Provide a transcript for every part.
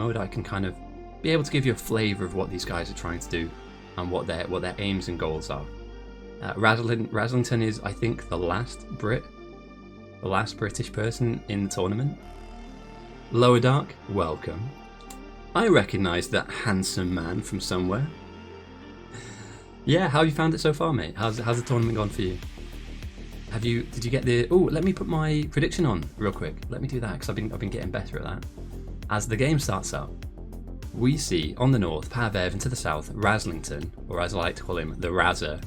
mode, I can kind of be able to give you a flavour of what these guys are trying to do and what their aims and goals are. Razzlington is, I think, the last British person in the tournament. Lower Dark, welcome. I recognise that handsome man from somewhere. Yeah, how have you found it so far, mate? How's the tournament gone for you? Did you get the... Oh, let me put my prediction on real quick. Let me do that, because I've been getting better at that. As the game starts out, we see on the north, PaveV, and to the south, Razzlington, or as I like to call him, the Razzer.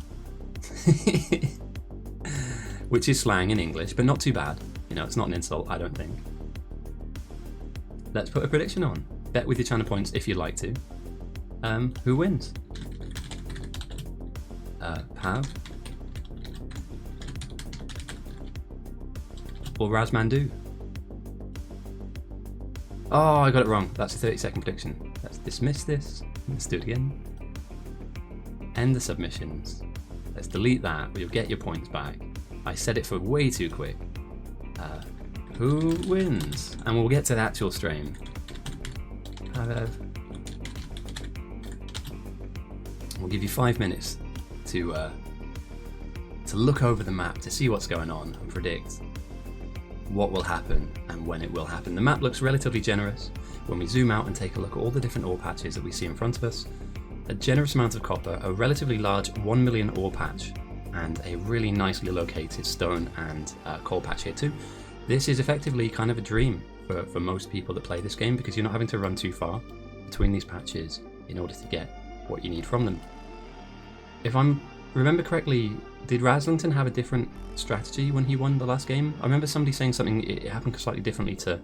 Which is slang in English, but not too bad. You know, it's not an insult, I don't think. Let's put a prediction on. Bet with your channel points if you'd like to. Who wins? Pav? Or Razmandu? Oh, I got it wrong. That's a 30-second prediction. Let's dismiss this. Let's do it again. End the submissions. Let's delete that, but you'll get your points back. I said it for way too quick. Who wins? And we'll get to the actual stream. We'll give you 5 minutes to look over the map, to see what's going on and predict what will happen and when it will happen. The map looks relatively generous when we zoom out and take a look at all the different ore patches that we see in front of us. A generous amount of copper, a relatively large 1 million ore patch, and a really nicely located stone and coal patch here too. This is effectively kind of a dream for most people that play this game, because you're not having to run too far between these patches in order to get what you need from them. If I remember correctly, did Razzlington have a different strategy when he won the last game? I remember somebody saying something, it happened slightly differently to,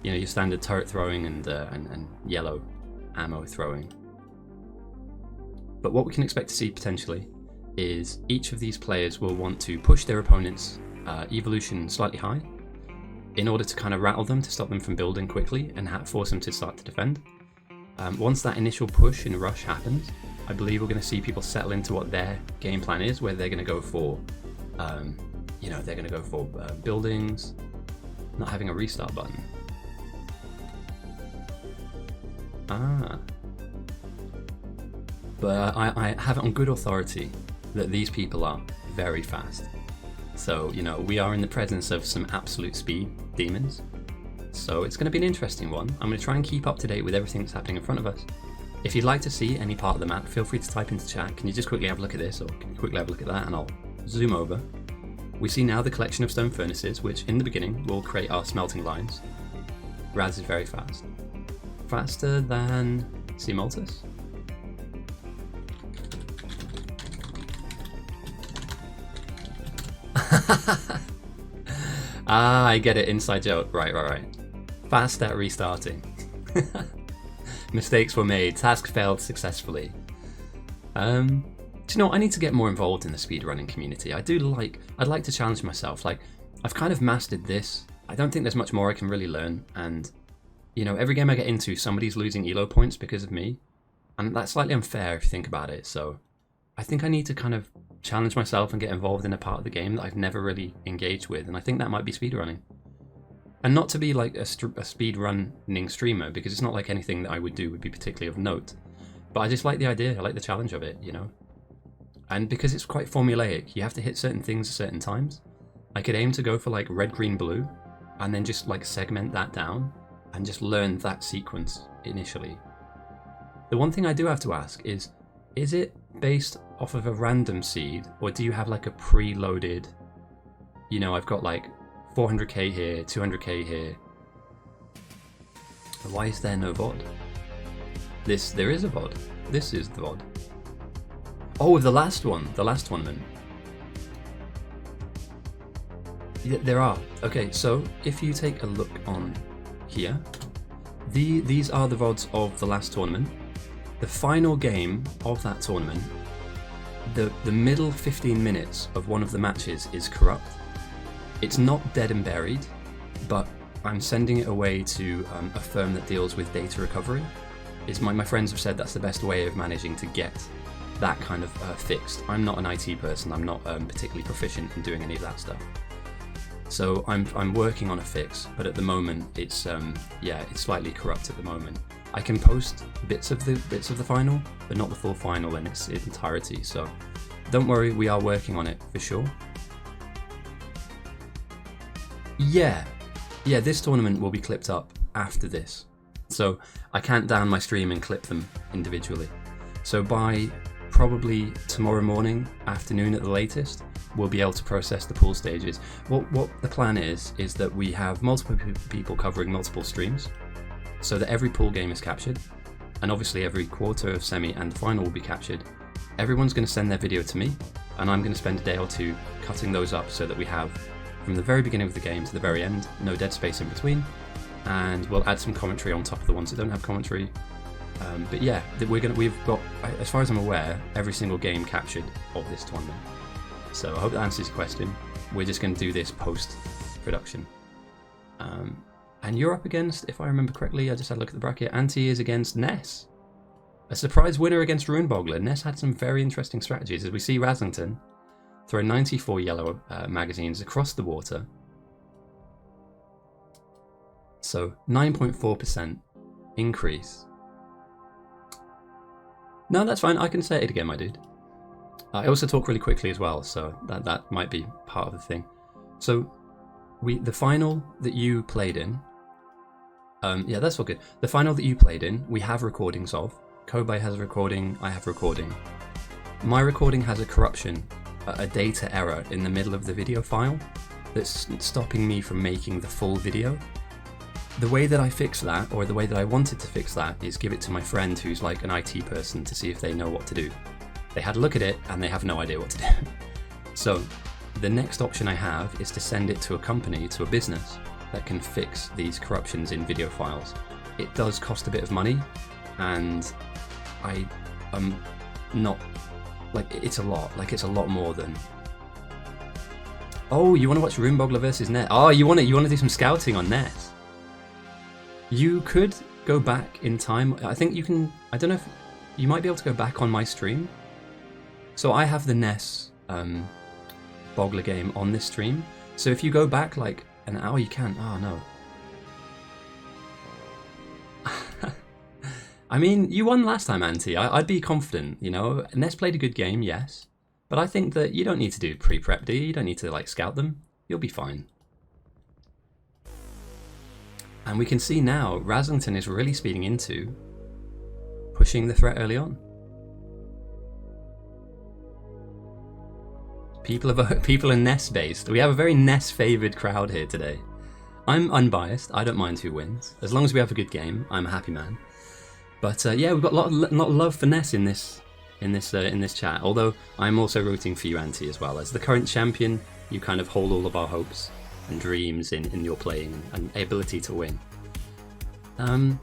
you know, your standard turret throwing and yellow ammo throwing. But what we can expect to see potentially is each of these players will want to push their opponent's evolution slightly high in order to kind of rattle them, to stop them from building quickly and force them to start to defend. Once that initial push and rush happens, I believe we're going to see people settle into what their game plan is, where they're going to go for, you know, they're going to go for buildings, not having a restart button. But I have it on good authority that these people are very fast. So, you know, we are in the presence of some absolute speed demons. So it's going to be an interesting one. I'm going to try and keep up to date with everything that's happening in front of us. If you'd like to see any part of the map, feel free to type into chat. Can you just quickly have a look at this, or can you quickly have a look at that, and I'll zoom over. We see now the collection of stone furnaces, which in the beginning will create our smelting lines. Raz is very fast. Faster than Simultus? I get it, inside joke. Right. Fast at restarting. Mistakes were made, task failed successfully. Do you know, I need to get more involved in the speedrunning community. I'd like to challenge myself. Like, I've kind of mastered this. I don't think there's much more I can really learn, and you know, every game I get into, somebody's losing elo points because of me, and that's slightly unfair if you think about it. So I think I need to kind of challenge myself and get involved in a part of the game that I've never really engaged with, and I think that might be speedrunning. And not to be like a speedrunning streamer, because it's not like anything that I would do would be particularly of note. But I just like the idea, I like the challenge of it, you know? And because it's quite formulaic, you have to hit certain things at certain times. I could aim to go for like red, green, blue, and then just like segment that down, and just learn that sequence initially. The one thing I do have to ask is it based off of a random seed, or do you have like a preloaded, you know, I've got like 400k here, 200k here. Why is there no VOD? There is a VOD. This is the VOD. Oh, the last one, the last tournament. Yeah, there are. Okay, so if you take a look on here, these are the VODs of the last tournament. The final game of that tournament, the middle 15 minutes of one of the matches is corrupt. It's not dead and buried, but I'm sending it away to a firm that deals with data recovery. My friends have said that's the best way of managing to get that kind of fixed. I'm not an IT person, I'm not particularly proficient in doing any of that stuff. So I'm working on a fix, but at the moment it's it's slightly corrupt at the moment. I can post bits of the final, but not the full final in its entirety. So don't worry, we are working on it for sure. Yeah, this tournament will be clipped up after this. So I can't down my stream and clip them individually. So by probably tomorrow morning, afternoon at the latest, we'll be able to process the pool stages. What the plan is that we have multiple people covering multiple streams, so that every pool game is captured, and obviously every quarter of semi and final will be captured. Everyone's going to send their video to me, and I'm going to spend a day or two cutting those up so that we have, from the very beginning of the game to the very end, no dead space in between, and we'll add some commentary on top of the ones that don't have commentary. But yeah, we've got, as far as I'm aware, every single game captured of this tournament. So I hope that answers your question. We're just going to do this post-production. And you're up against, if I remember correctly, I just had a look at the bracket, Anti is against Ness. A surprise winner against Runebogler. Ness had some very interesting strategies, as we see Razzlington throw 94 yellow magazines across the water. So 9.4% increase. No, that's fine. I can say it again, my dude. I also talk really quickly as well, so that might be part of the thing. So the final that you played in, yeah, that's all good. The final that you played in, we have recordings of. Kobe has a recording, I have a recording. My recording has a corruption, a data error in the middle of the video file that's stopping me from making the full video. The way that I fix that, or the way that I wanted to fix that, is give it to my friend who's like an IT person to see if they know what to do. They had a look at it and they have no idea what to do. So the next option I have is to send it to a company, to a business that can fix these corruptions in video files. It does cost a bit of money, and I am not, like, it's a lot. Like, it's a lot more than... Oh, you want to watch Runebogler versus Ness? Oh, you want to do some scouting on Ness? You could go back in time. I think you can. I don't know if you might be able to go back on my stream. So I have the Ness Bogler game on this stream. So if you go back like an hour, you can. Oh no. I mean, you won last time, Anti. I'd be confident. You know, Ness played a good game, yes, but I think that you don't need to do pre-prep, do you? You don't need to like scout them. You'll be fine. And we can see now, Razzlington is really speeding into pushing the threat early on. People are Ness based. We have a very Ness favoured crowd here today. I'm unbiased. I don't mind who wins, as long as we have a good game. I'm a happy man. But yeah, we've got a lot of love for Ness in this chat. Although I'm also rooting for you, Anti, as well. As the current champion, you kind of hold all of our hopes and dreams in your playing and ability to win. I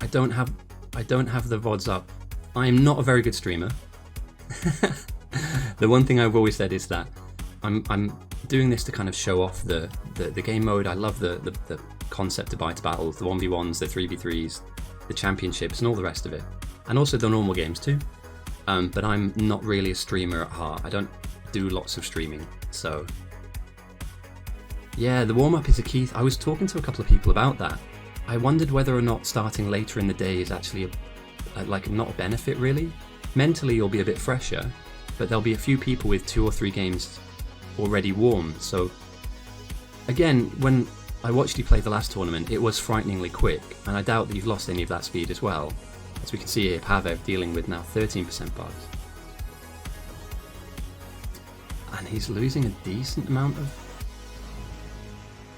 don't have the VODs up. I'm not a very good streamer. The one thing I've always said is that I'm doing this to kind of show off the game mode. I love the concept of bite battles, the 1v1s, the 3v3s, the championships, and all the rest of it, and also the normal games too. But I'm not really a streamer at heart. I don't do lots of streaming, so. Yeah, the warm-up is a key. I was talking to a couple of people about that. I wondered whether or not starting later in the day is actually like not a benefit really. Mentally you'll be a bit fresher, but there'll be a few people with 2 or 3 games already warm. So again, when I watched you play the last tournament, it was frighteningly quick, and I doubt that you've lost any of that speed as well. As we can see here, PaveV dealing with now 13% bugs. And he's losing a decent amount of...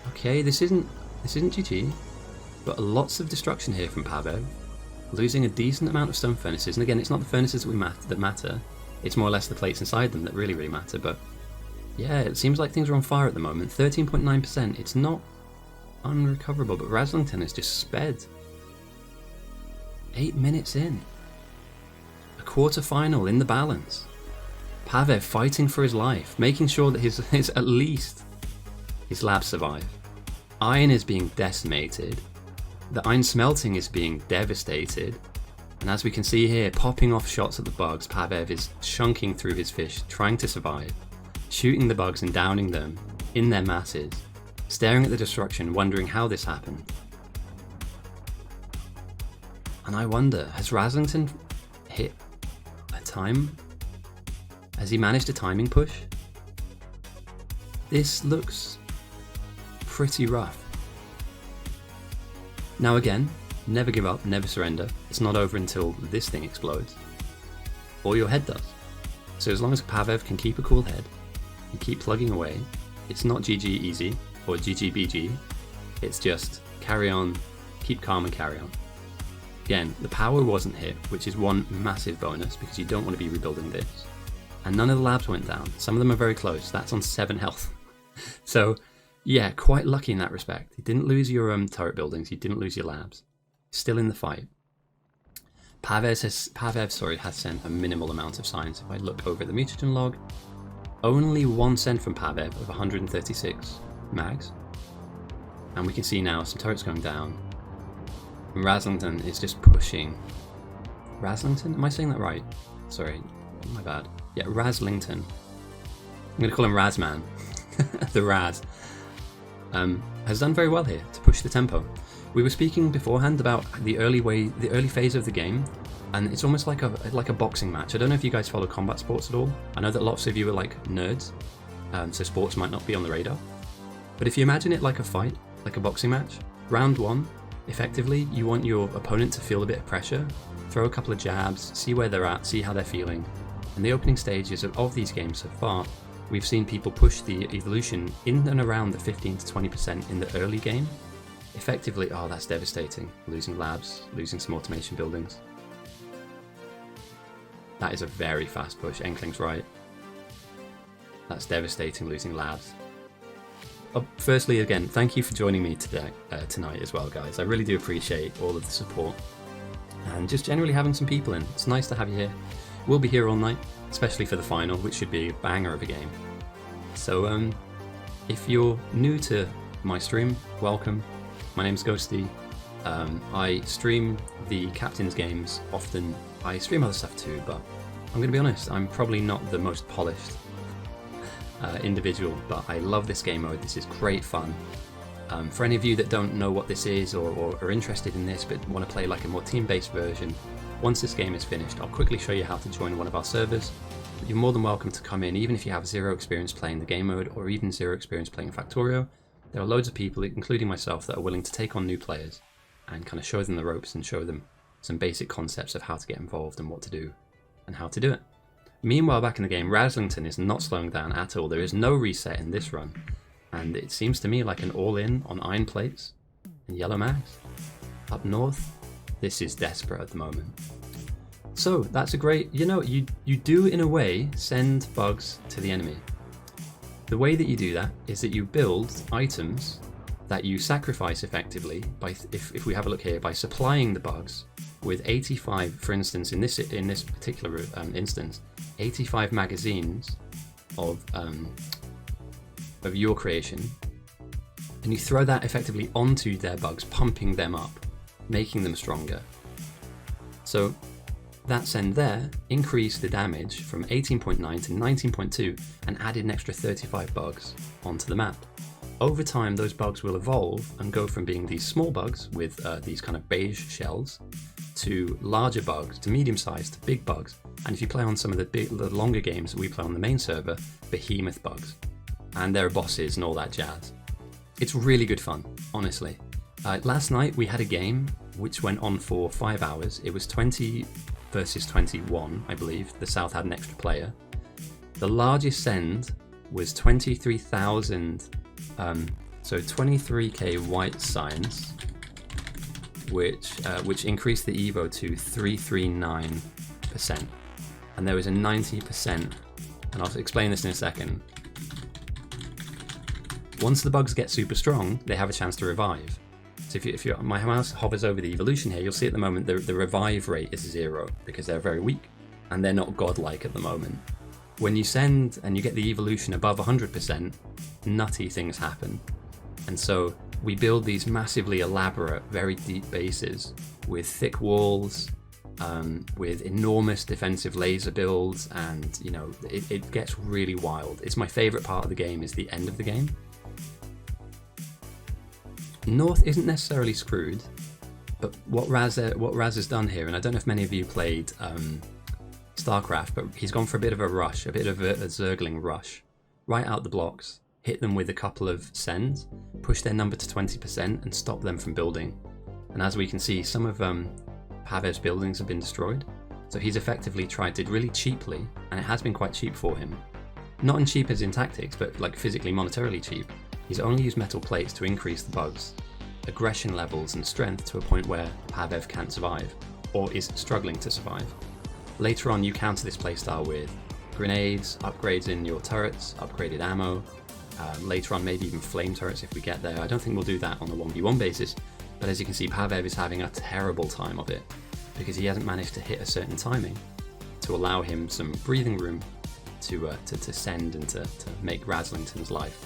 Okay, this isn't GG, but lots of destruction here from PaveV, losing a decent amount of stone furnaces. And again, it's not the furnaces that matter, it's more or less the plates inside them that really matter. But yeah, it seems like things are on fire at the moment. 13.9%, it's not unrecoverable, but Razzlington has just sped. 8 minutes in, a quarter final in the balance. PaveV fighting for his life, making sure that his at least his labs survive. Iron is being decimated, the iron smelting is being devastated, and as we can see here, popping off shots at the bugs, PaveV is chunking through his fish, trying to survive, shooting the bugs and downing them in their masses, staring at the destruction, wondering how this happened. And I wonder, has Razzlington hit a time? Has he managed a timing push? This looks pretty rough. Now again, never give up, never surrender. It's not over until this thing explodes. Or your head does. So as long as PaveV can keep a cool head and keep plugging away, it's not GG easy or GG BG. It's just carry on, keep calm and carry on. Again, the power wasn't hit, which is one massive bonus because you don't want to be rebuilding this. And none of the labs went down. Some of them are very close. That's on 7 health. So yeah, quite lucky in that respect. You didn't lose your turret buildings, you didn't lose your labs. Still in the fight. PaveV has sent a minimal amount of signs. If I look over at the mutagen log, only 1 sent from PaveV of 136 mags. And we can see now some turrets going down. And Razzlington is just pushing. Razzlington? Am I saying that right? Sorry, my bad. Yeah, Razzlington. I'm going to call him Razman. The Raz. Has done very well here to push the tempo. We were speaking beforehand about the early phase of the game, and it's almost like a boxing match. I don't know if you guys follow combat sports at all. I know that lots of you are like nerds, so sports might not be on the radar. But if you imagine it like a fight, like a boxing match, round 1, effectively, you want your opponent to feel a bit of pressure, throw a couple of jabs, see where they're at, see how they're feeling. In the opening stages of these games so far, we've seen people push the evolution in and around the 15 to 20% in the early game. Effectively, oh, that's devastating. Losing labs, losing some automation buildings. That is a very fast push. Enkling's right. That's devastating, losing labs. Oh, firstly, again, thank you for joining me tonight as well, guys. I really do appreciate all of the support and just generally having some people in. It's nice to have you here. We'll be here all night, especially for the final, which should be a banger of a game. So if you're new to my stream, welcome. My name's Ghosty. I stream the Captain's games often. I stream other stuff too, but I'm going to be honest, I'm probably not the most polished individual, but I love this game mode. This is great fun. For any of you that don't know what this is or are interested in this but want to play like a more team-based version, once this game is finished, I'll quickly show you how to join one of our servers. But you're more than welcome to come in, even if you have 0 experience playing the game mode or even 0 experience playing Factorio. There are loads of people, including myself, that are willing to take on new players and kind of show them the ropes and show them some basic concepts of how to get involved and what to do and how to do it. Meanwhile, back in the game, Razzlington is not slowing down at all. There is no reset in this run, and it seems to me like an all-in on iron plates and yellow mags. Up north, this is desperate at the moment. So that's a great, you do in a way send bugs to the enemy. The way that you do that is that you build items that you sacrifice effectively by, if we have a look here, by supplying the bugs with 85, for instance, in this particular instance, 85 magazines of your creation, and you throw that effectively onto their bugs, pumping them up, making them stronger. So that send there increased the damage from 18.9 to 19.2 and added an extra 35 bugs onto the map. Over time, those bugs will evolve and go from being these small bugs with these kind of beige shells to larger bugs, to medium-sized, to big bugs. And if you play on some of the longer games that we play on the main server, behemoth bugs. And there are bosses and all that jazz. It's really good fun, honestly. Last night we had a game which went on for 5 hours. It was 20 versus 21, I believe. The South had an extra player. The largest send was 23,000, so 23k white signs, which increased the Evo to 339%. And there was a 90%, and I'll explain this in a second. Once the bugs get super strong, they have a chance to revive. So if my mouse hovers over the evolution here, you'll see at the moment the revive rate is 0 because they're very weak and they're not godlike at the moment. When you send and you get the evolution above 100%, nutty things happen. And so we build these massively elaborate, very deep bases with thick walls, with enormous defensive laser builds, and it gets really wild. It's my favorite part of the game is the end of the game, North isn't necessarily screwed, but what Raz has done here, and I don't know if many of you played StarCraft, but he's gone for a bit of a rush, a bit of a Zergling rush, right out the blocks, hit them with a couple of sends, push their number to 20% and stop them from building. And as we can see, some of PaveV's buildings have been destroyed, so he's effectively tried to really cheaply, and it has been quite cheap for him. Not in cheap as in tactics, but like physically, monetarily cheap. He's only used metal plates to increase the bugs' aggression levels and strength to a point where PaveV can't survive, or is struggling to survive. Later on, you counter this playstyle with grenades, upgrades in your turrets, upgraded ammo, later on maybe even flame turrets if we get there. I don't think we'll do that on a 1v1 basis, but as you can see, PaveV is having a terrible time of it, because he hasn't managed to hit a certain timing to allow him some breathing room to send and to make Razzlington's life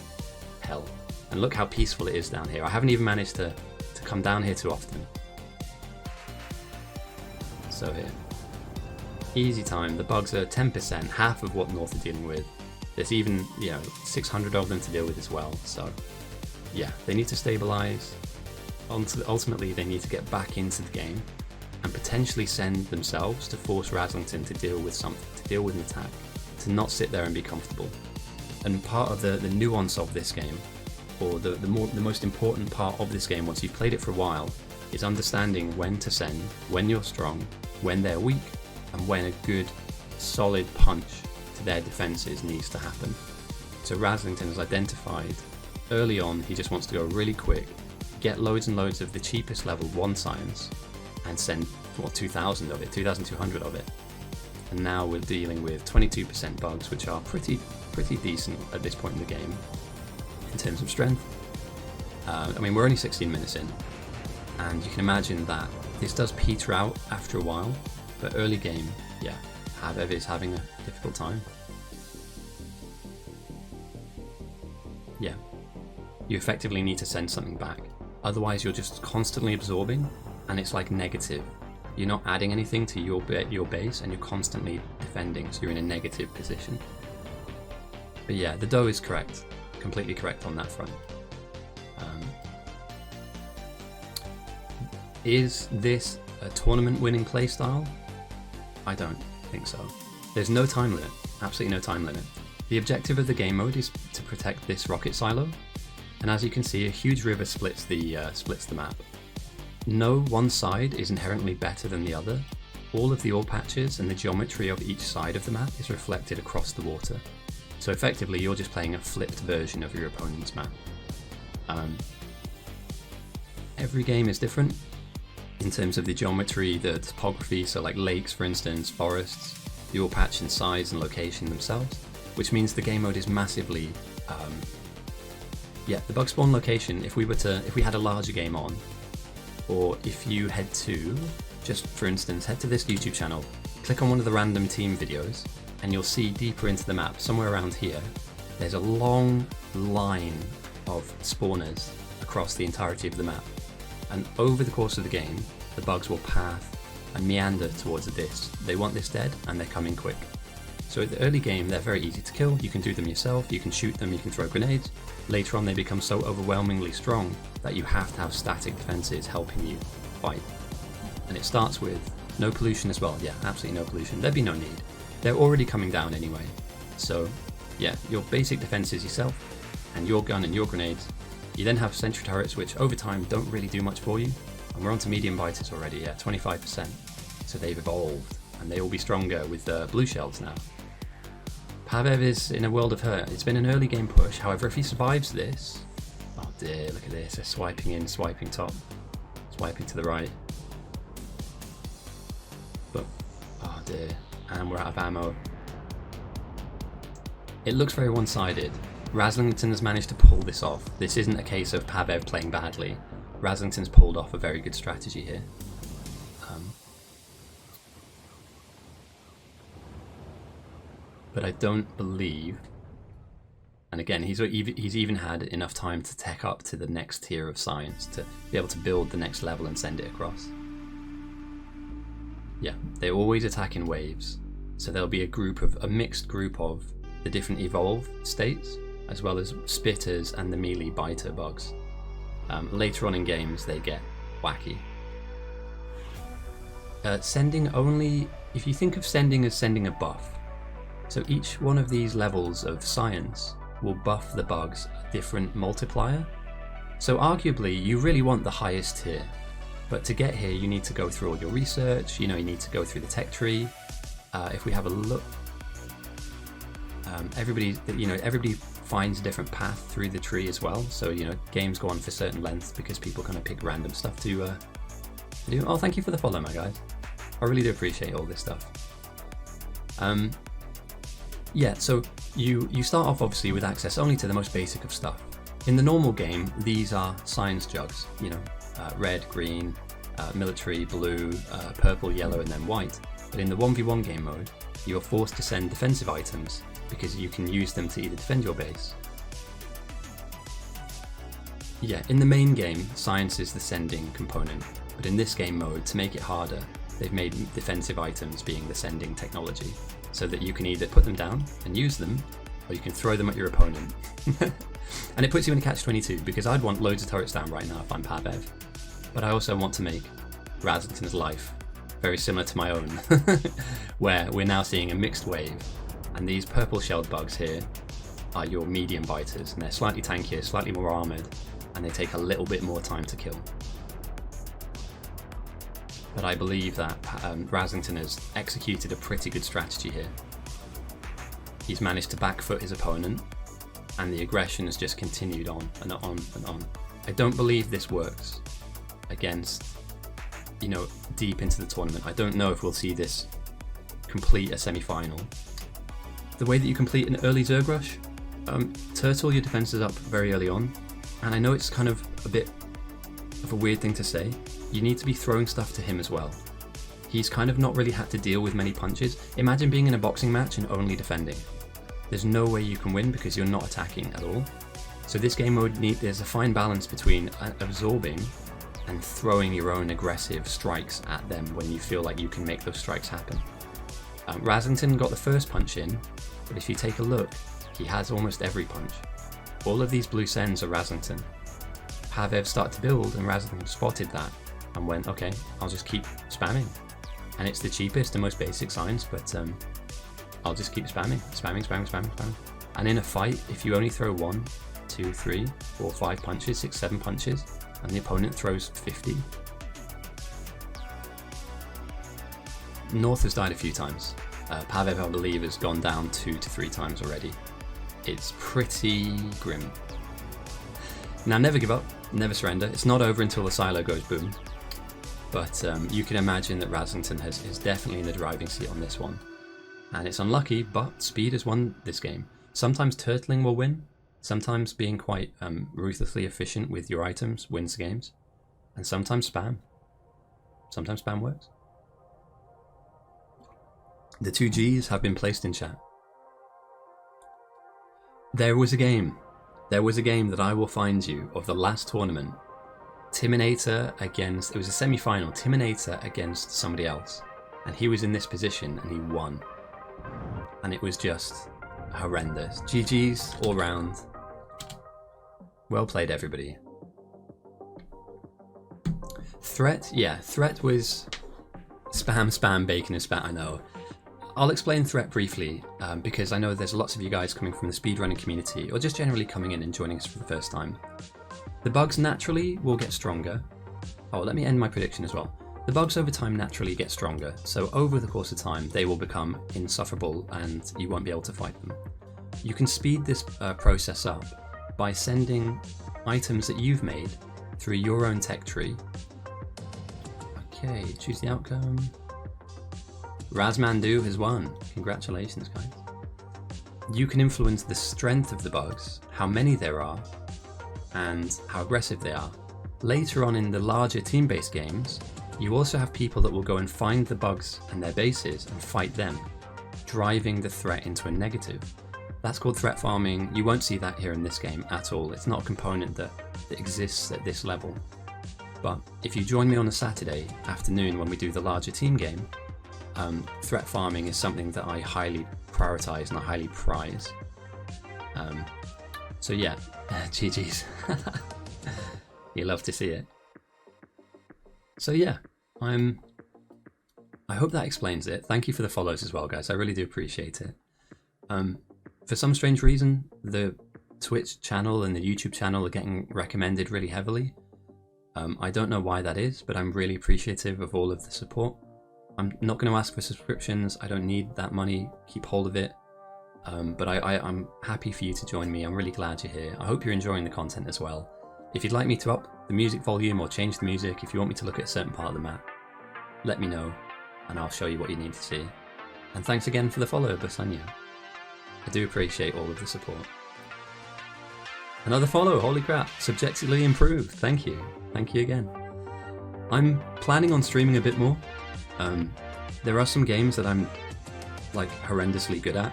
hell. And look how peaceful it is down here. I haven't even managed to come down here too often. So here, easy time. The bugs are 10%, half of what North are dealing with. There's even 600 of them to deal with as well. So yeah, they need to stabilize. Ultimately, they need to get back into the game and potentially send themselves to force Razzlington to deal with something, to deal with an attack, to not sit there and be comfortable. And part of the nuance of this game, or the most important part of this game once you've played it for a while, is understanding when to send, when you're strong, when they're weak, and when a good, solid punch to their defenses needs to happen. So Razzlington has identified early on, he just wants to go really quick, get loads and loads of the cheapest level 1 science, and send 2,000 of it, 2,200 of it. And now we're dealing with 22% bugs, which are pretty decent at this point in the game in terms of strength. I mean, we're only 16 minutes in, and you can imagine that this does peter out after a while, but early game, yeah, PaveV is having a difficult time. Yeah, you effectively need to send something back, otherwise you're just constantly absorbing, and it's like negative. You're not adding anything to your base, and you're constantly defending, so you're in a negative position. But yeah, the dough is correct, completely correct on that front. Is this a tournament-winning playstyle? I don't think so. There's no time limit, absolutely no time limit. The objective of the game mode is to protect this rocket silo, and as you can see, a huge river splits the map. No one side is inherently better than the other. All of the ore patches and the geometry of each side of the map is reflected across the water. So effectively, you're just playing a flipped version of your opponent's map. Every game is different in terms of the geometry, the topography, so like lakes, for instance, forests, the ore patch and size and location themselves, which means the game mode is massively... the bug spawn location, if we had a larger game on, or if you head to, just for instance, head to this YouTube channel, click on one of the random team videos, and you'll see deeper into the map, somewhere around here, there's a long line of spawners across the entirety of the map. And over the course of the game, the bugs will path and meander towards this. They want this dead, and they're coming quick. So at the early game, they're very easy to kill. You can do them yourself, you can shoot them, you can throw grenades. Later on, they become so overwhelmingly strong that you have to have static defenses helping you fight. And it starts with no pollution as well. Yeah, absolutely no pollution. There'd be no need. They're already coming down anyway. So yeah, your basic defenses yourself, and your gun and your grenades. You then have sentry turrets, which over time don't really do much for you. And we're on to medium biters already, yeah, 25%. So they've evolved, and they will be stronger with blue shells now. PaveV is in a world of hurt. It's been an early game push. However, if he survives this... Oh dear, look at this. They're swiping in, swiping top, swiping to the right. But, oh dear. And we're out of ammo. It looks very one-sided. Razzlington has managed to pull this off. This isn't a case of PaveV playing badly. Razzlington's pulled off a very good strategy here. But I don't believe, and again, he's even had enough time to tech up to the next tier of science to be able to build the next level and send it across. Yeah, they always attack in waves, so there'll be a mixed group of the different evolved states, as well as spitters and the melee biter bugs. Later on in games, they get wacky. Sending only, if you think of sending as sending a buff, so each one of these levels of science will buff the bugs a different multiplier. So arguably, you really want the highest tier, but to get here, you need to go through all your research. You need to go through the tech tree. If we have a look, everybody finds a different path through the tree as well. So games go on for certain lengths because people kind of pick random stuff to do. Oh, thank you for the follow, my guys. I really do appreciate all this stuff. Yeah, so you start off obviously with access only to the most basic of stuff. In the normal game, these are science jugs, red, green, military, blue, purple, yellow, and then white. But in the 1v1 game mode, you are forced to send defensive items because you can use them to either defend your base. Yeah, in the main game, science is the sending component, but in this game mode, to make it harder, they've made defensive items being the sending technology, so that you can either put them down and use them, or you can throw them at your opponent. And it puts you in a catch-22, because I'd want loads of turrets down right now if I'm PaveV, but I also want to make Razzlington's life very similar to my own, where we're now seeing a mixed wave, and these purple shelled bugs here are your medium biters, and they're slightly tankier, slightly more armoured, and they take a little bit more time to kill. But I believe that Razzlington has executed a pretty good strategy here. He's managed to backfoot his opponent, and the aggression has just continued on and on and on. I don't believe this works against, deep into the tournament. I don't know if we'll see this complete a semi-final. The way that you complete an early Zerg rush, turtle your defenses up very early on, and I know it's kind of a bit of a weird thing to say, you need to be throwing stuff to him as well. He's kind of not really had to deal with many punches. Imagine being in a boxing match and only defending. There's no way you can win because you're not attacking at all. So this game mode, there's a fine balance between absorbing and throwing your own aggressive strikes at them when you feel like you can make those strikes happen. Razzlington got the first punch in, but if you take a look, he has almost every punch. All of these blue sends are Razzlington. PaveV started to build and Razzlington spotted that and went, okay, I'll just keep spamming. And it's the cheapest and most basic science, but I'll just keep spamming. And in a fight, if you only throw 1, 2, 3, 4, 5 punches, 6, 7 punches, and the opponent throws 50. North has died a few times. PaveV, I believe, has gone down 2 to 3 times already. It's pretty grim. Now, never give up, never surrender. It's not over until the silo goes boom. But you can imagine that Razzlington is definitely in the driving seat on this one. And it's unlucky, but speed has won this game. Sometimes turtling will win. Sometimes being quite ruthlessly efficient with your items wins games. And sometimes spam. Sometimes spam works. The 2 Gs have been placed in chat. There was a game that I will find you of the last tournament. Timinator against, it was a semi-final, Timinator against somebody else. And he was in this position and he won. And it was just horrendous. GG's all round. Well played, everybody. Threat, yeah, Threat was spam, bacon and spat, I know. I'll explain Threat briefly, because I know there's lots of you guys coming from the speedrunning community, or just generally coming in and joining us for the first time. The bugs naturally will get stronger. Oh, let me end my prediction as well. The bugs over time naturally get stronger, so over the course of time they will become insufferable and you won't be able to fight them. You can speed this process up by sending items that you've made through your own tech tree. Okay, choose the outcome. Razmandu has won. Congratulations, guys. You can influence the strength of the bugs, how many there are, and how aggressive they are. Later on in the larger team-based games, you also have people that will go and find the bugs and their bases and fight them, driving the threat into a negative. That's called threat farming. You won't see that here in this game at all. It's not a component that exists at this level. But if you join me on a Saturday afternoon when we do the larger team game, threat farming is something that I highly prioritize and I highly prize. So yeah, GG's. You love to see it. So yeah, I hope that explains it. Thank you for the follows as well, guys. I really do appreciate it. For some strange reason, the Twitch channel and the YouTube channel are getting recommended really heavily. I don't know why that is, but I'm really appreciative of all of the support. I'm not going to ask for subscriptions. I don't need that money. Keep hold of it. But I'm happy for you to join me. I'm really glad you're here. I hope you're enjoying the content as well. If you'd like me to up the music volume or change the music, if you want me to look at a certain part of the map, let me know and I'll show you what you need to see. And thanks again for the follow, Basanya. I do appreciate all of the support. Another follow, holy crap, subjectively improved. Thank you. Thank you again. I'm planning on streaming a bit more. There are some games that I'm like horrendously good at.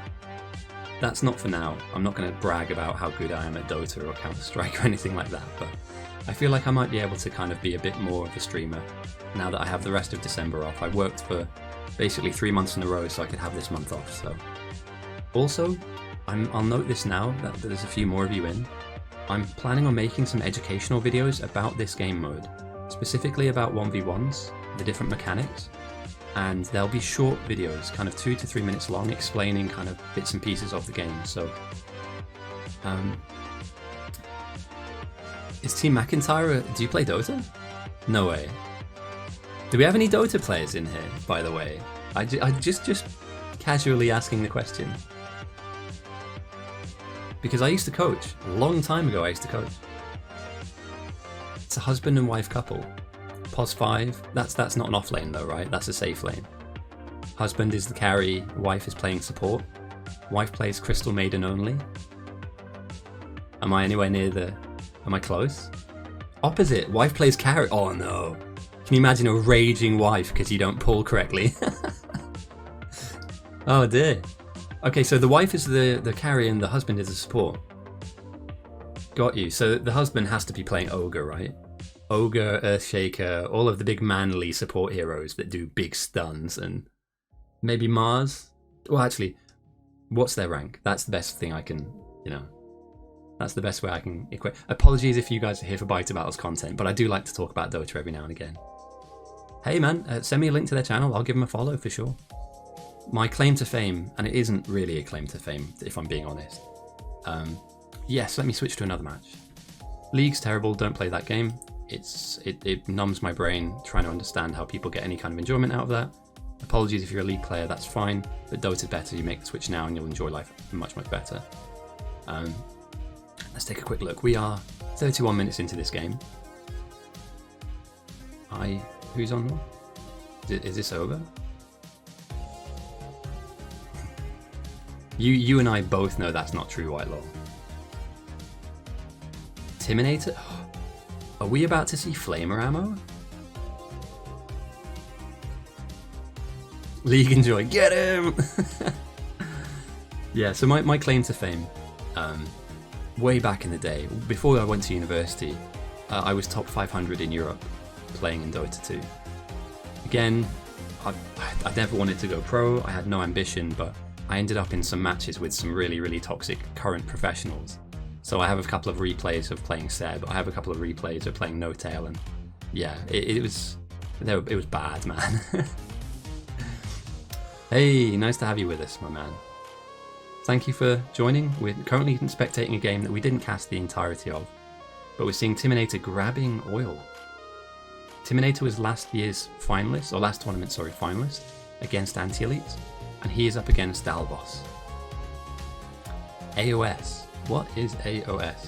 That's not for now. I'm not going to brag about how good I am at Dota or Counter-Strike or anything like that, but I feel like I might be able to kind of be a bit more of a streamer now that I have the rest of December off. I worked for basically 3 months in a row so I could have this month off. So, also, I'll note this now that there's a few more of you in. I'm planning on making some educational videos about this game mode, specifically about 1v1s, the different mechanics, and there'll be short videos, kind of 2 to 3 minutes long, explaining kind of bits and pieces of the game. So, is Team McIntyre, do you play Dota? No way. Do we have any Dota players in here, by the way? I just casually asking the question. Because I used to coach, a long time ago I used to coach. It's a husband and wife couple. POS 5, that's not an off lane though, right? That's a safe lane. Husband is the carry, wife is playing support. Wife plays Crystal Maiden only. Am I anywhere near the... Am I close? Opposite, wife plays carry. Oh no. Can you imagine a raging wife because you don't pull correctly? Oh dear. Okay, so the wife is the carry and the husband is the support. Got you. So the husband has to be playing Ogre, right? Ogre, Earthshaker, all of the big manly support heroes that do big stuns, and maybe Mars? Well, actually, what's their rank? That's the best thing I can, that's the best way I can equate. Apologies if you guys are here for Bite Battles content, but I do like to talk about Dota every now and again. Hey man, send me a link to their channel, I'll give them a follow for sure. My claim to fame, and it isn't really a claim to fame if I'm being honest. Yes, let me switch to another match. League's terrible, don't play that game. It numbs my brain trying to understand how people get any kind of enjoyment out of that. Apologies if you're a League player, that's fine, but Dota's better. You make the switch now and you'll enjoy life much, much better. Let's take a quick look. We are 31 minutes into this game. Who's on one? Is this over? You and I both know that's not true, Whitelaw. Timinator? Are we about to see Flamer ammo? League enjoy, get him! Yeah, so my claim to fame, way back in the day, before I went to university, I was top 500 in Europe playing in Dota 2. Again, I never wanted to go pro, I had no ambition, but I ended up in some matches with some really, really toxic current professionals. So I have a couple of replays of playing Seb, I have a couple of replays of playing No Tail, and yeah, it was bad, man. Hey, nice to have you with us, my man. Thank you for joining. We're currently spectating a game that we didn't cast the entirety of, but we're seeing Timinator grabbing oil. Timinator was last year's finalist, or last tournament, sorry, finalist, against Anti-Elites, and he is up against Dalbos. AOS. What is AOS?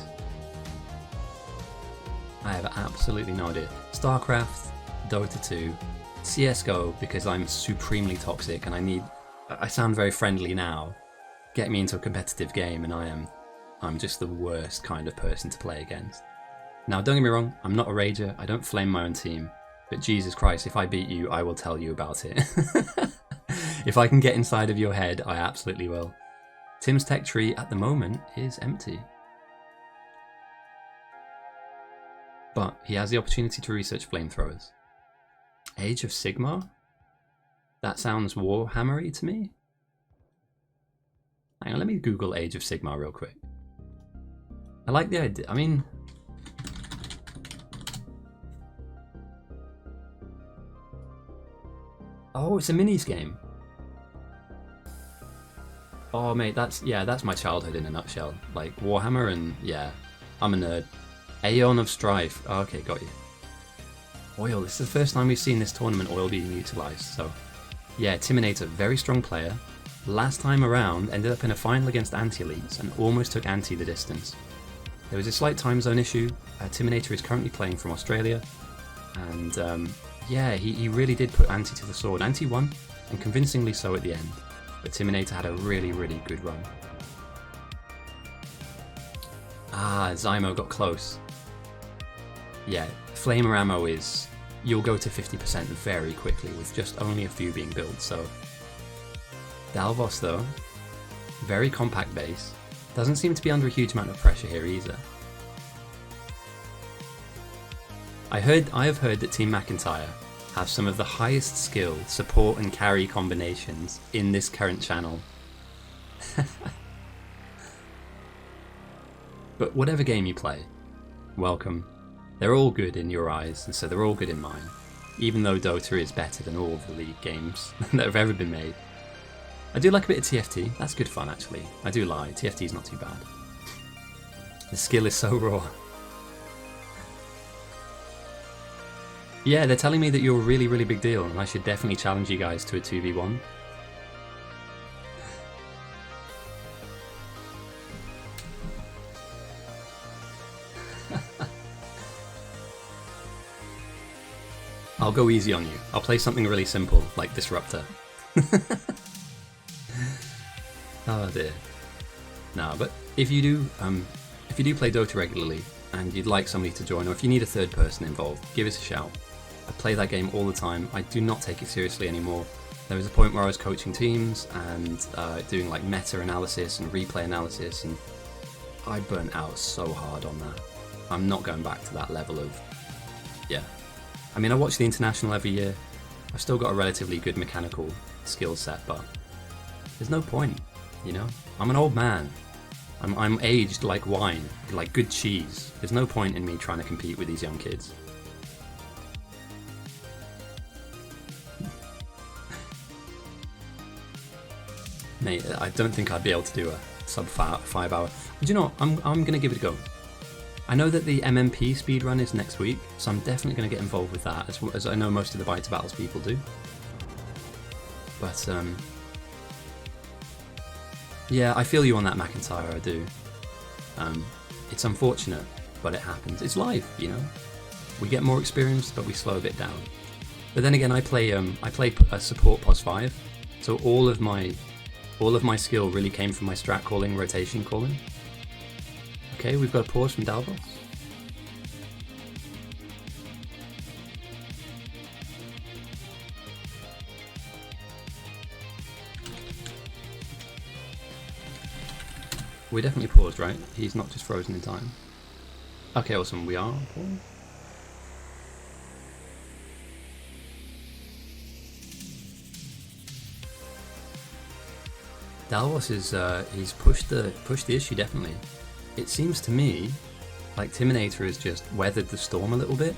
I have absolutely no idea. StarCraft, Dota 2, CSGO, because I'm supremely toxic and I sound very friendly now. Get me into a competitive game and I'm just the worst kind of person to play against. Now don't get me wrong, I'm not a rager, I don't flame my own team, but Jesus Christ, if I beat you, I will tell you about it. If I can get inside of your head, I absolutely will. Tim's tech tree at the moment is empty. But he has the opportunity to research flamethrowers. Age of Sigmar? That sounds Warhammery to me. Hang on, let me Google Age of Sigmar real quick. I like the idea. I mean, Oh, it's a minis game. Oh, mate, that's my childhood in a nutshell. Like, Warhammer and, yeah, I'm a nerd. Aeon of Strife. Oh, okay, got you. Oil, this is the first time we've seen this tournament oil being utilised, so... Yeah, Timinator, very strong player. Last time around, ended up in a final against Anti-Elites and almost took Anti the distance. There was a slight time zone issue. Timinator is currently playing from Australia, and yeah, he really did put Anti to the sword. Anti won, and convincingly so at the end. But Timinator had a really, really good run. Ah, Zymo got close. Yeah, Flamer ammo is... You'll go to 50% very quickly with just only a few being built, so... Dalvos though, very compact base. Doesn't seem to be under a huge amount of pressure here either. I have heard that Team McIntyre have some of the highest skill, support and carry combinations in this current channel. But whatever game you play, welcome. They're all good in your eyes, and so they're all good in mine. Even though Dota is better than all the League games that have ever been made. I do like a bit of TFT, that's good fun actually. I do lie, TFT's not too bad. The skill is so raw. Yeah, they're telling me that you're a really, really big deal, and I should definitely challenge you guys to a 2v1. I'll go easy on you. I'll play something really simple, like Disruptor. Oh dear. No, but if you do play Dota regularly and you'd like somebody to join, or if you need a third person involved, give us a shout. I play that game all the time. I do not take it seriously anymore. There was a point where I was coaching teams and doing like meta analysis and replay analysis, and I burnt out so hard on that. I'm not going back to that level of, yeah. I mean, I watch the International every year. I've still got a relatively good mechanical skill set, but there's no point, you know? I'm an old man. I'm aged like wine, like good cheese. There's no point in me trying to compete with these young kids. Mate, I don't think I'd be able to do a sub 5 hour. But you know what? I'm gonna give it a go. I know that the MMP speedrun is next week, so I'm definitely going to get involved with that, as I know most of the Bite to Battles people do. But, yeah, I feel you on that, McIntyre, I do. It's unfortunate, but it happens. It's life, you know? We get more experience, but we slow a bit down. But then again, I play a support pos 5, so all of my skill really came from my strat calling, rotation calling. Okay, we've got a pause from Dalvos. We're definitely paused, right? He's not just frozen in time. Okay, awesome, we are paused. Dalvos is he's pushed the issue definitely. It seems to me like Timinator has just weathered the storm a little bit.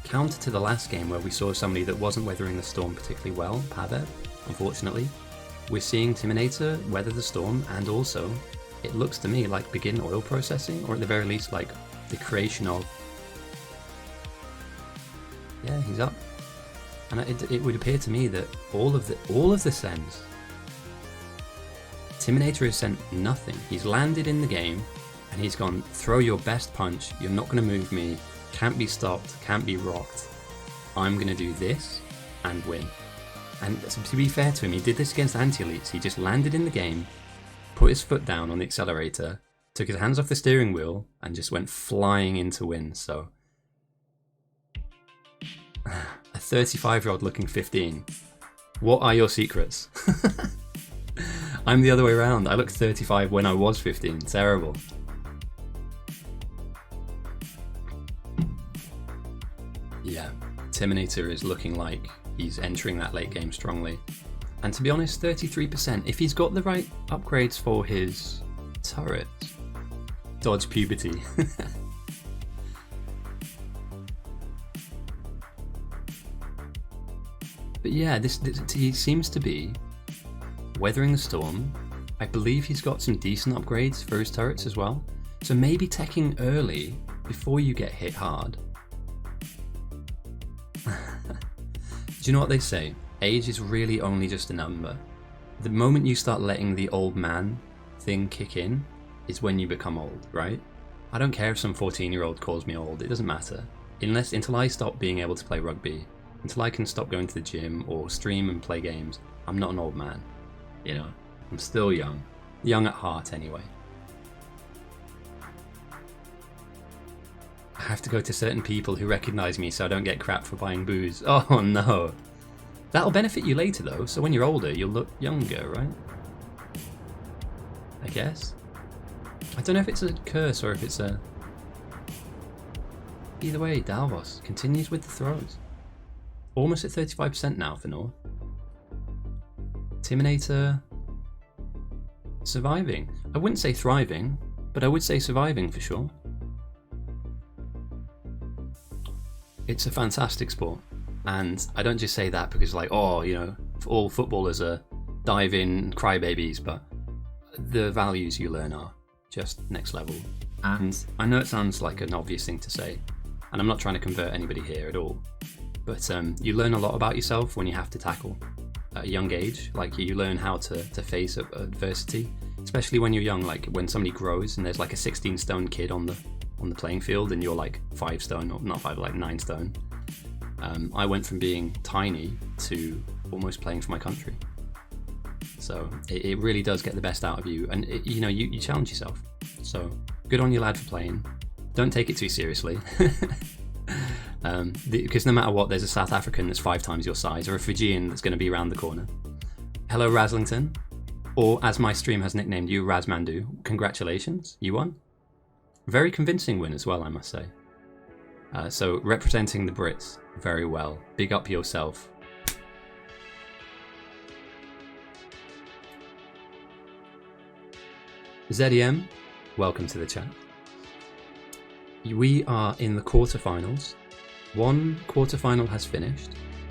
Counter to the last game where we saw somebody that wasn't weathering the storm particularly well, PaveV, unfortunately. We're seeing Timinator weather the storm, and also it looks to me like begin oil processing, or at the very least like the creation of... Yeah, he's up. And it would appear to me that all of the sends. Timinator has sent nothing. He's landed in the game, and he's gone, throw your best punch, you're not going to move me, can't be stopped, can't be rocked. I'm going to do this and win. And to be fair to him, he did this against anti-elites. He just landed in the game, put his foot down on the accelerator, took his hands off the steering wheel, and just went flying in to win. So, a 35-year-old looking 15. What are your secrets? I'm the other way around. I looked 35 when I was 15. Terrible. Yeah, Timinator is looking like he's entering that late game strongly. And to be honest, 33%, if he's got the right upgrades for his turret, dodge puberty. But yeah, this he seems to be weathering the storm. I believe he's got some decent upgrades for his turrets as well. So maybe teching early before you get hit hard. Do you know what they say? Age is really only just a number. The moment you start letting the old man thing kick in is when you become old, right? I don't care if some 14-year-old calls me old, it doesn't matter. Until I stop being able to play rugby, until I can stop going to the gym or stream and play games, I'm not an old man. You know, I'm still young. Young at heart anyway. I have to go to certain people who recognise me so I don't get crap for buying booze. Oh no. That'll benefit you later though, so when you're older you'll look younger, right? I guess. I don't know if it's a curse or if it's a... Either way, Dalvos continues with the throws. Almost at 35% now for North. Timinator... surviving. I wouldn't say thriving, but I would say surviving for sure. It's a fantastic sport. And I don't just say that because like, oh, you know, all footballers are dive-in crybabies, but the values you learn are just next level. And I know it sounds like an obvious thing to say, and I'm not trying to convert anybody here at all, but you learn a lot about yourself when you have to tackle at a young age. Like you learn how to face adversity, especially when you're young, like when somebody grows and there's like a 16 stone kid on the playing field and you're like 5 stone, or not 5, like 9 stone. I went from being tiny to almost playing for my country. So it really does get the best out of you, and you know, you challenge yourself. So good on you, lad, for playing. Don't take it too seriously. Because no matter what, there's a South African that's 5 times your size, or a Fijian that's going to be around the corner. Hello, Razzlington. Or as my stream has nicknamed you, Razmandu. Congratulations, you won. Very convincing win as well, I must say. So representing the Brits very well. Big up yourself. ZEM, welcome to the chat. We are in the quarterfinals. One quarterfinal has finished,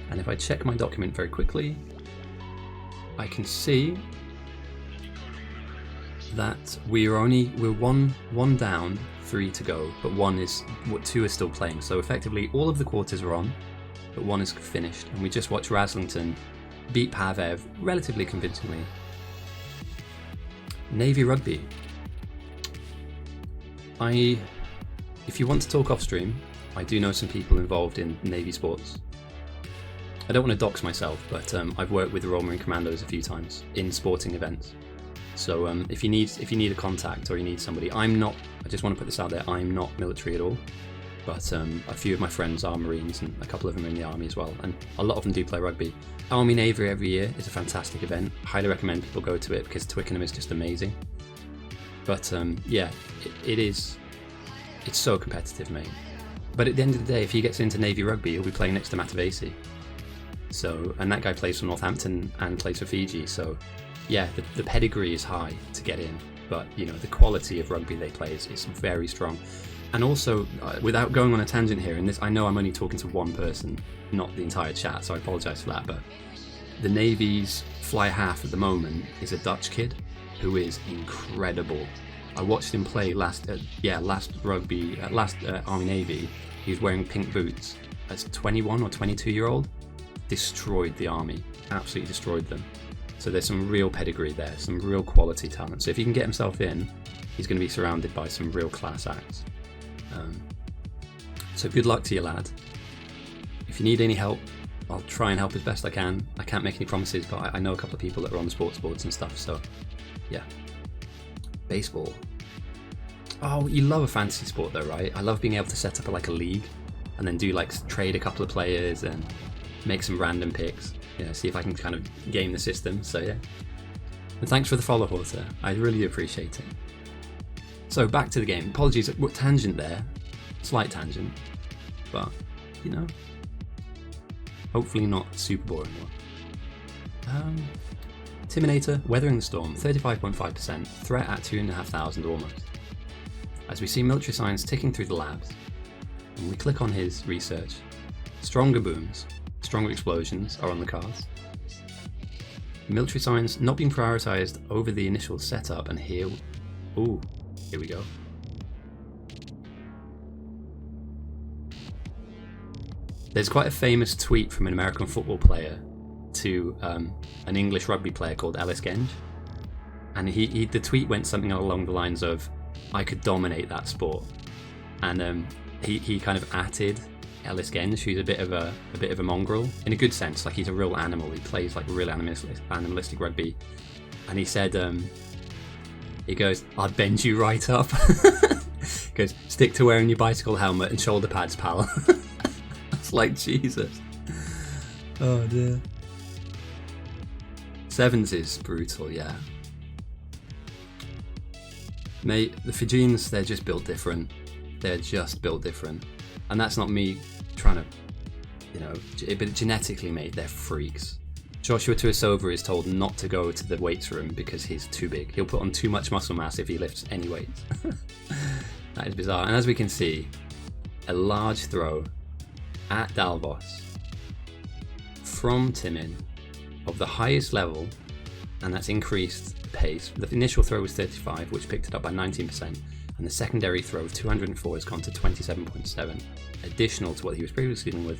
and if I check my document very quickly, I can see that we're one down, 3 to go, but 2 is still playing. So effectively, all of the quarters are on, but 1 is finished, and we just watched Razzlington beat PaveV relatively convincingly. Navy Rugby. If you want to talk off stream, I do know some people involved in Navy sports. I don't want to dox myself, but I've worked with the Royal Marine Commandos a few times in sporting events. So if you need a contact or you need somebody, I just want to put this out there, I'm not military at all, but a few of my friends are Marines and a couple of them are in the Army as well, and a lot of them do play rugby. Army Navy every year is a fantastic event. Highly recommend people go to it because Twickenham is just amazing. But yeah, it's so competitive, mate. But at the end of the day, if he gets into Navy Rugby, he'll be playing next to Matavesi. So, and that guy plays for Northampton and plays for Fiji, so yeah, the pedigree is high to get in, but you know, the quality of rugby they play is very strong. And also, without going on a tangent here, and this, I know I'm only talking to one person, not the entire chat, so I apologise for that, but the Navy's fly half at the moment is a Dutch kid who is incredible. I watched him play last Army Navy. He was wearing pink boots as a 21 or 22-year-old. Destroyed the Army, absolutely destroyed them. So there's some real pedigree there, some real quality talent. So if he can get himself in, he's going to be surrounded by some real class acts. So good luck to you, lad. If you need any help, I'll try and help as best I can. I can't make any promises, but I know a couple of people that are on the sports boards and stuff, so yeah. Baseball. Oh, you love a fantasy sport though, right? I love being able to set up like a league and then do like trade a couple of players and make some random picks. You know, see if I can kind of game the system, so yeah. And thanks for the follow, Horta. I really appreciate it. So back to the game. Apologies, what tangent there? Slight tangent, but you know, hopefully not super boring one. Timinator, weathering the storm, 35.5%, threat at 2,500 almost. As we see military science ticking through the labs, and we click on his research, stronger booms, stronger explosions are on the cards. Military science not being prioritised over the initial setup, and here we go. There's quite a famous tweet from an American football player to an English rugby player called Ellis Genge, and the tweet went something along the lines of, "I could dominate that sport," and he kind of atted Ellis Genge, who's a bit of a mongrel in a good sense. Like, he's a real animal. He plays like real animalistic rugby, and he said, he goes, "I'd bend you right up." He goes, "Stick to wearing your bicycle helmet and shoulder pads, pal." It's like, Jesus. Oh dear. Sevens is brutal, yeah. Mate, the Fijians, they're just built different. They're just built different. And that's not me trying to, but genetically, mate, they're freaks. Joshua Tuisova is told not to go to the weights room because he's too big. He'll put on too much muscle mass if he lifts any weights. That is bizarre. And as we can see, a large throw at Dalvos from Timin of the highest level, and that's increased pace. The initial throw was 35, which picked it up by 19%, and the secondary throw of 204 has gone to 27.7, additional to what he was previously dealing with,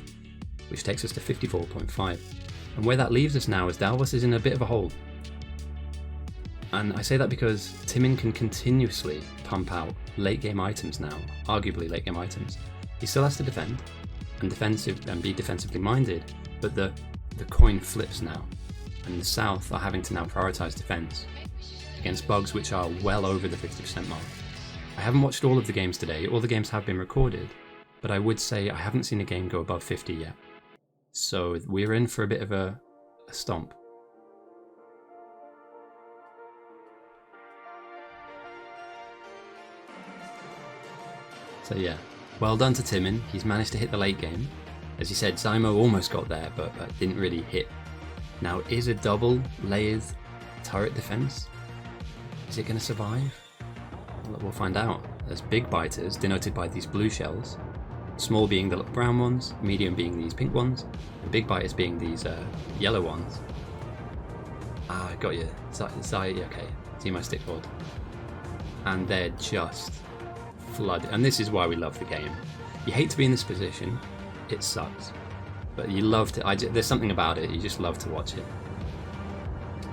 which takes us to 54.5. And where that leaves us now is Dalvos is in a bit of a hole. And I say that because Timin can continuously pump out late game items now, arguably late game items. He still has to defend and be defensively minded, but the coin flips now, and the South are having to now prioritise defence against bugs which are well over the 50% mark. I haven't watched all of the games today. All the games have been recorded, but I would say I haven't seen a game go above 50 yet. So we're in for a bit of a stomp. So yeah, well done to Timin. He's managed to hit the late game. As you said, Zymo almost got there, but didn't really hit. Now, is a double layered turret defense, is it going to survive? We'll find out. There's big biters, denoted by these blue shells, small being the brown ones, medium being these pink ones, and big biters being these yellow ones. Ah, I got you. Okay, see my stick board. And they're just flooded. And this is why we love the game. You hate to be in this position, it sucks. But you love to, there's something about it, you just love to watch it.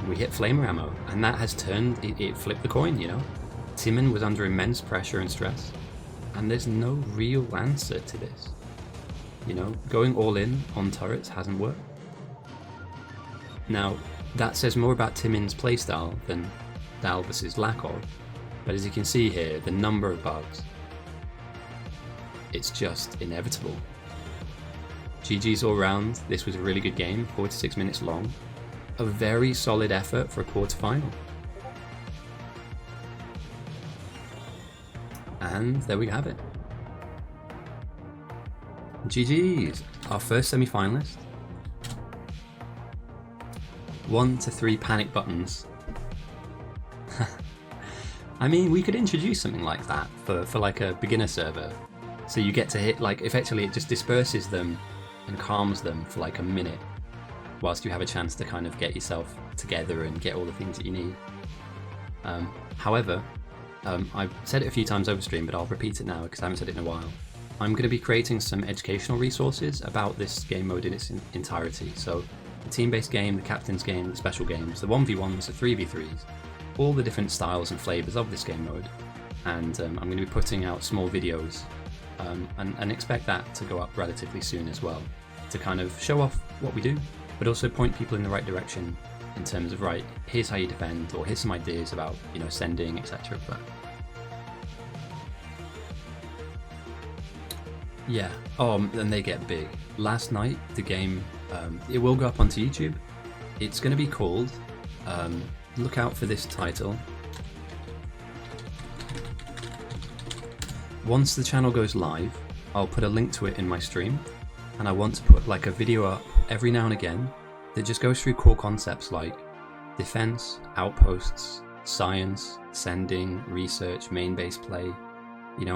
We hit flamer ammo, and that has turned, it flipped the coin, you know? Timin was under immense pressure and stress, and there's no real answer to this. You know, going all in on turrets hasn't worked. Now, that says more about Timin's playstyle than Dalvos's lack of, but as you can see here, the number of bugs, it's just inevitable. GG's all round. This was a really good game, 46 minutes long. A very solid effort for a quarterfinal. And there we have it. GG's, our first semi-finalist. 1 to 3 panic buttons. I mean, we could introduce something like that for like a beginner server. So you get to hit, like, effectively it just disperses them and calms them for like a minute, whilst you have a chance to kind of get yourself together and get all the things that you need. However, I've said it a few times over stream, but I'll repeat it now because I haven't said it in a while. I'm going to be creating some educational resources about this game mode in its entirety. So the team-based game, the captain's game, the special games, the 1v1s, the 3v3s, all the different styles and flavours of this game mode. And I'm going to be putting out small videos and expect that to go up relatively soon as well, to kind of show off what we do, but also point people in the right direction in terms of, right, here's how you defend, or here's some ideas about, you know, sending, etc. But yeah, and they get big. Last night, the game, it will go up onto YouTube. It's going to be called, look out for this title. Once the channel goes live, I'll put a link to it in my stream, and I want to put like a video up every now and again that just goes through core concepts like defense, outposts, science, sending, research, main base play, you know,